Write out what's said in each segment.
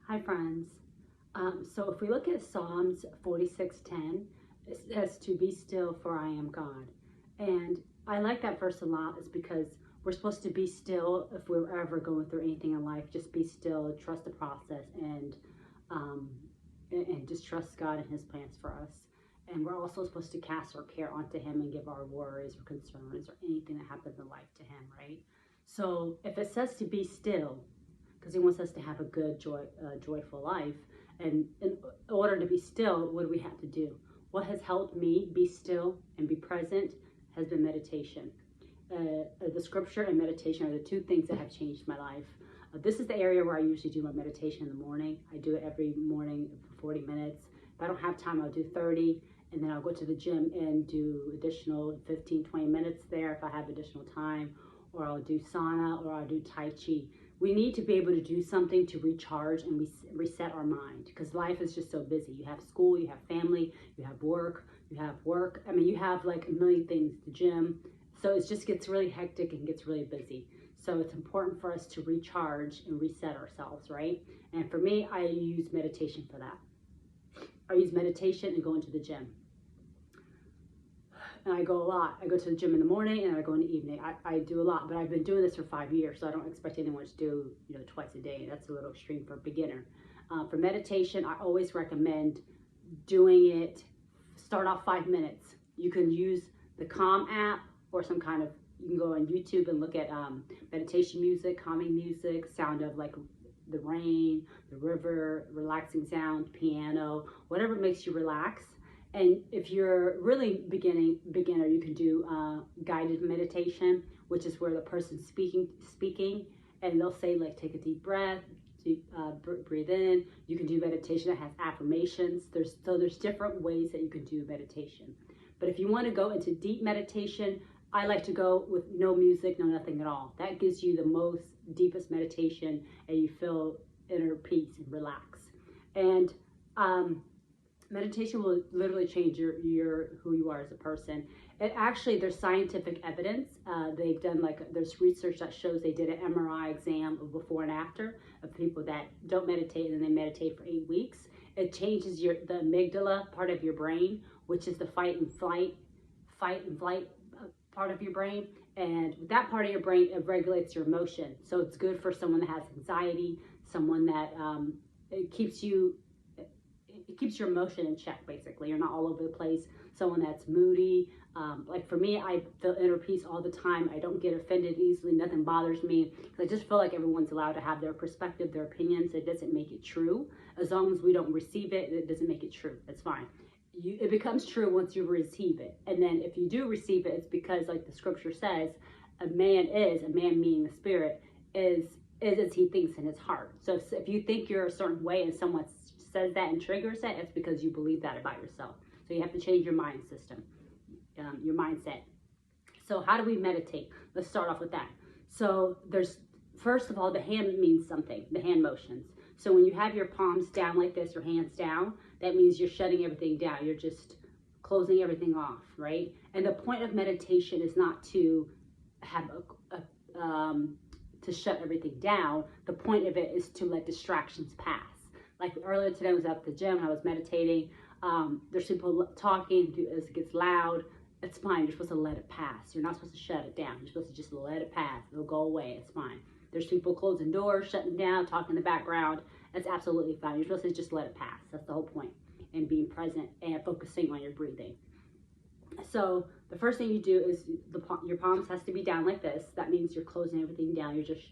Hi friends. So if we look at Psalms 46:10, it says to be still for I am God. And I like that verse a lot is because we're supposed to be still if we're ever going through anything in life. Just be still, trust the process, um, and just trust God and his plans for us. And we're also supposed to cast our care onto him and give our worries or concerns or anything that happens in life to him, right? So if it says to be still, because he wants us to have a good, joyful life. And in order to be still, what do we have to do? What has helped me be still and be present has been meditation. The scripture and meditation are the two things that have changed my life. This is the area where I usually do my meditation in the morning. I do it every morning for 40 minutes. If I don't have time, I'll do 30, and then I'll go to the gym and do additional 15, 20 minutes there if I have additional time, or I'll do sauna, or I'll do Tai Chi. We need to be able to do something to recharge and reset our mind, because life is just so busy. You have school, you have family, you have work. I mean, you have like a million things, the gym. So it just gets really hectic and gets really busy. So it's important for us to recharge and reset ourselves, right? And for me, I use meditation for that. I use meditation and go into the gym. And I go a lot. I go to the gym in the morning and I go in the evening. I do a lot, but I've been doing this for 5 years, so I don't expect anyone to do, twice a day. That's a little extreme for a beginner. For meditation, I always recommend doing it, start off 5 minutes. You can use the Calm app or some kind of, you can go on YouTube and look at meditation music, calming music, sound of like the rain, the river, relaxing sound, piano, whatever makes you relax. And if you're really beginner, you can do guided meditation, which is where the person's speaking, and they'll say like, take a deep breath, breathe in. You can do meditation that has affirmations. There's different ways that you can do meditation. But if you want to go into deep meditation, I like to go with no music, no nothing at all. That gives you the most deepest meditation, and you feel inner peace and relax. And meditation will literally change your who you are as a person. It actually, there's scientific evidence. They've done there's research that shows, they did an MRI exam of before and after of people that don't meditate and then they meditate for 8 weeks. It changes the amygdala part of your brain, which is the fight and flight part of your brain. And that part of your brain, it regulates your emotion. So it's good for someone that has anxiety, someone that it keeps your emotion in check, basically. You're not all over the place. Someone that's moody. Like for me, I feel inner peace all the time. I don't get offended easily. Nothing bothers me. I just feel like everyone's allowed to have their perspective, their opinions. It doesn't make it true. As long as we don't receive it, it doesn't make it true. That's fine. It becomes true once you receive it. And then if you do receive it, it's because, like the scripture says, a man meaning the spirit, is as he thinks in his heart. So if you think you're a certain way and someone says that and triggers that, it's because you believe that about yourself. So you have to change your mind system, your mindset. So how do we meditate? Let's start off with that. So first of all, the hand means something, the hand motions. So when you have your palms down like this or hands down, that means you're shutting everything down. You're just closing everything off, right? And the point of meditation is not to have to shut everything down. The point of it is to let distractions pass. Like earlier today, I was at the gym and I was meditating. There's people talking as it gets loud. It's fine. You're supposed to let it pass. You're not supposed to shut it down. You're supposed to just let it pass. It'll go away. It's fine. There's people closing doors, shutting down, talking in the background. That's absolutely fine. You're supposed to just let it pass. That's the whole point. And being present and focusing on your breathing. So the first thing you do is your palms has to be down like this. That means you're closing everything down. You're just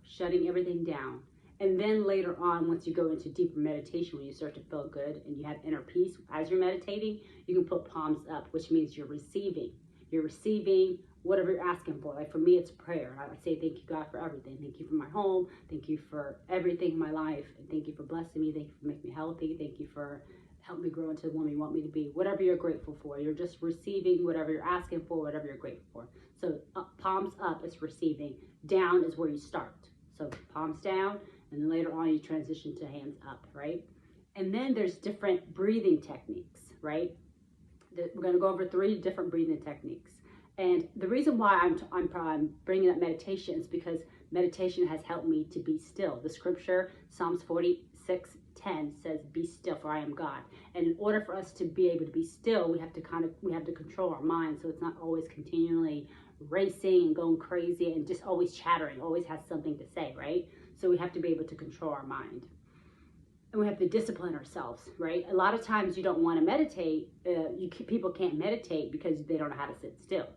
shutting everything down. And then later on, once you go into deeper meditation, when you start to feel good and you have inner peace as you're meditating, you can put palms up, which means you're receiving. You're receiving whatever you're asking for. Like for me, it's prayer. I say, thank you, God, for everything. Thank you for my home. Thank you for everything in my life. And thank you for blessing me. Thank you for making me healthy. Thank you for helping me grow into the woman you want me to be. Whatever you're grateful for. You're just receiving whatever you're asking for, whatever you're grateful for. So palms up is receiving. Down is where you start. So palms down. And then later on, you transition to hands up, right? And then there's different breathing techniques, right? We're going to go over 3 different breathing techniques. And the reason why I'm bringing up meditation is because meditation has helped me to be still. The scripture, Psalms 46:10 says, "Be still, for I am God." And in order for us to be able to be still, we have to control our mind, so it's not always continually racing and going crazy and just always chattering, always has something to say, right? So we have to be able to control our mind. And we have to discipline ourselves, right? A lot of times you don't want to meditate. People can't meditate because they don't know how to sit still.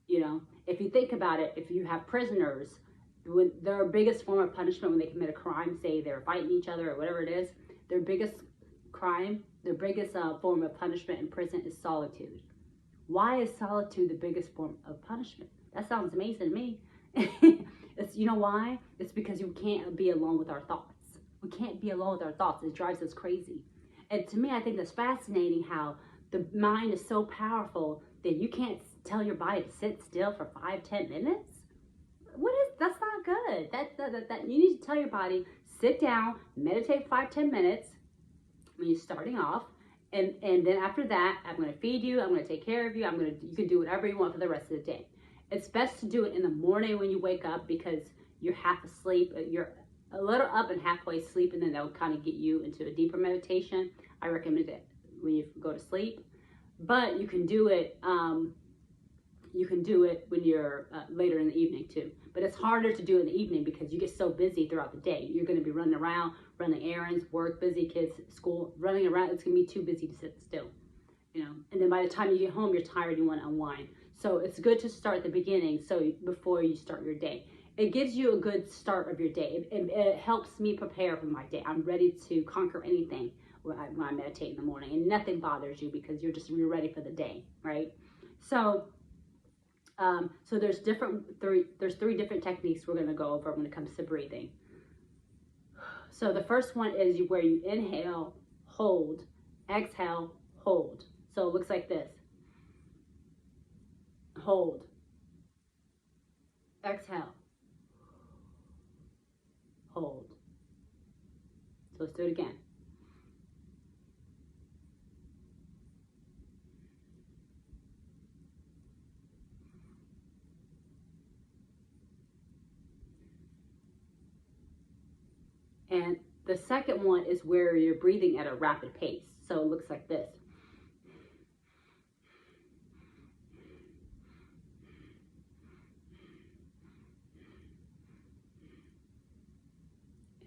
You know, if you think about it, if you have prisoners, when their biggest form of punishment when they commit a crime, say they're fighting each other or whatever it is, their biggest crime, their biggest form of punishment in prison is solitude. Why is solitude the biggest form of punishment? That sounds amazing to me. You know why? It's because you can't be alone with our thoughts. We can't be alone with our thoughts. It drives us crazy. And to me, I think that's fascinating how the mind is so powerful that you can't tell your body to sit still for 5-10 minutes. That's not good. That you need to tell your body, sit down, meditate 5-10 minutes when you're starting off, and then after that, I'm going to feed you, I'm going to take care of you, you can do whatever you want for the rest of the day. It's best to do it in the morning when you wake up because you're half asleep, you're a little up and halfway asleep, and then that will kind of get you into a deeper meditation. I recommend it when you go to sleep, but you can do it when you're later in the evening too. But it's harder to do in the evening because you get so busy throughout the day. You're going to be running around, running errands, work, busy, kids, school, running around. It's going to be too busy to sit still, you know. And then by the time you get home, you're tired, you want to unwind. So it's good to start at the beginning, before you start your day. It gives you a good start of your day. It helps me prepare for my day. I'm ready to conquer anything when I meditate in the morning, and nothing bothers you because you're ready for the day, right? So there's three different techniques we're going to go over when it comes to breathing. So the first one is where you inhale, hold, exhale, hold. So it looks like this. Hold, exhale, hold. So let's do it again. And the second one is where you're breathing at a rapid pace. So it looks like this.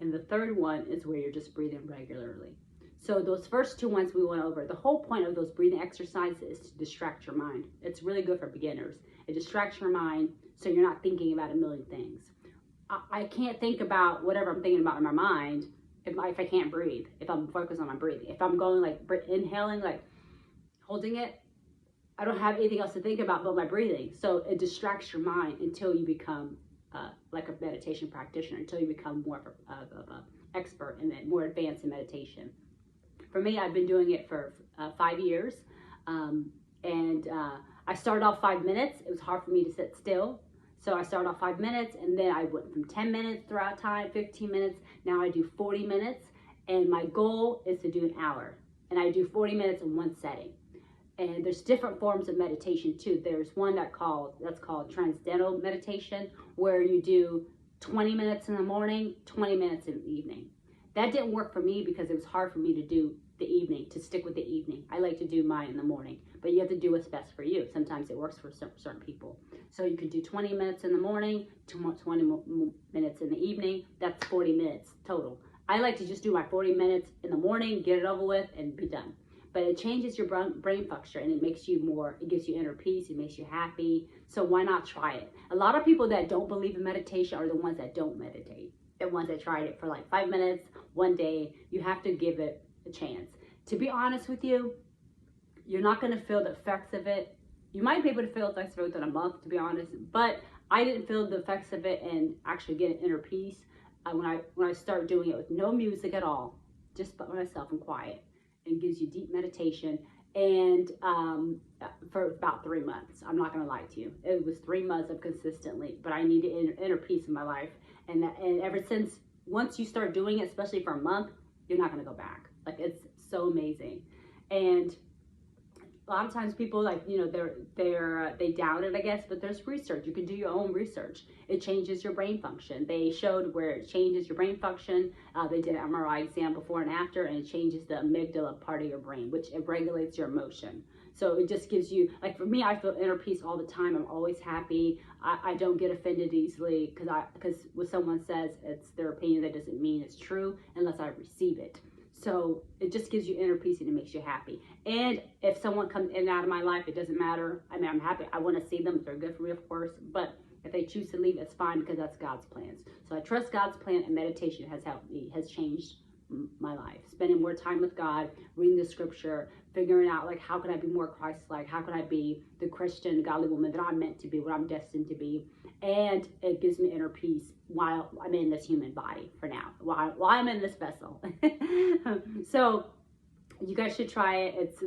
And the third one is where you're just breathing regularly. So those first two ones we went over, the whole point of those breathing exercises is to distract your mind. It's really good for beginners. It distracts your mind so you're not thinking about a million things. I can't think about whatever I'm thinking about in my mind if I can't breathe, if I'm focused on my breathing. If I'm going like inhaling, like holding it, I don't have anything else to think about but my breathing. So it distracts your mind until you become like a meditation practitioner, until you become more of an expert and then more advanced in meditation. For me, I've been doing it for 5 years, and I started off 5 minutes. It was hard for me to sit still, so I started off 5 minutes, and then I went from 10 minutes throughout time, 15 minutes. Now I do 40 minutes, and my goal is to do an hour, and I do 40 minutes in one setting. And there's different forms of meditation too. There's one that's called transcendental meditation, where you do 20 minutes in the morning, 20 minutes in the evening. That didn't work for me because it was hard for me to do the evening, to stick with the evening. I like to do mine in the morning, but you have to do what's best for you. Sometimes it works for certain people. So you can do 20 minutes in the morning, 20 minutes in the evening. That's 40 minutes total. I like to just do my 40 minutes in the morning, get it over with, and be done. But it changes your brain function, and it gives you inner peace, it makes you happy. So why not try it? A lot of people that don't believe in meditation are the ones that don't meditate. The ones that tried it for like 5 minutes, one day. You have to give it a chance. To be honest with you, you're not going to feel the effects of it. You might be able to feel the effects of it within a month, to be honest, but I didn't feel the effects of it and actually get an inner peace when I start doing it with no music at all, just by myself and quiet. It gives you deep meditation, and for about 3 months. I'm not going to lie to you. It was 3 months of consistently, but I needed inner peace in my life. And ever since, once you start doing it, especially for a month, you're not going to go back. Like, it's so amazing. And a lot of times people they doubt it, I guess, but there's research. You can do your own research. It changes your brain function. They showed where it changes your brain function. They did an MRI exam before and after, and it changes the amygdala part of your brain, which it regulates your emotion. So it just gives you, like for me, I feel inner peace all the time. I'm always happy. I don't get offended easily because when someone says it's their opinion, that doesn't mean it's true unless I receive it. So it just gives you inner peace and it makes you happy. And if someone comes in and out of my life, it doesn't matter. I mean, I'm happy. I want to see them if they're good for me, of course. But if they choose to leave, it's fine because that's God's plans. So I trust God's plan, and meditation has helped me, has changed my life. Spending more time with God, reading the scripture, figuring out like how can I be more Christ-like? How can I be the Christian, godly woman that I'm meant to be, what I'm destined to be? And it gives me inner peace while I'm in this human body for now, while I'm in this vessel. So you guys should try it. It's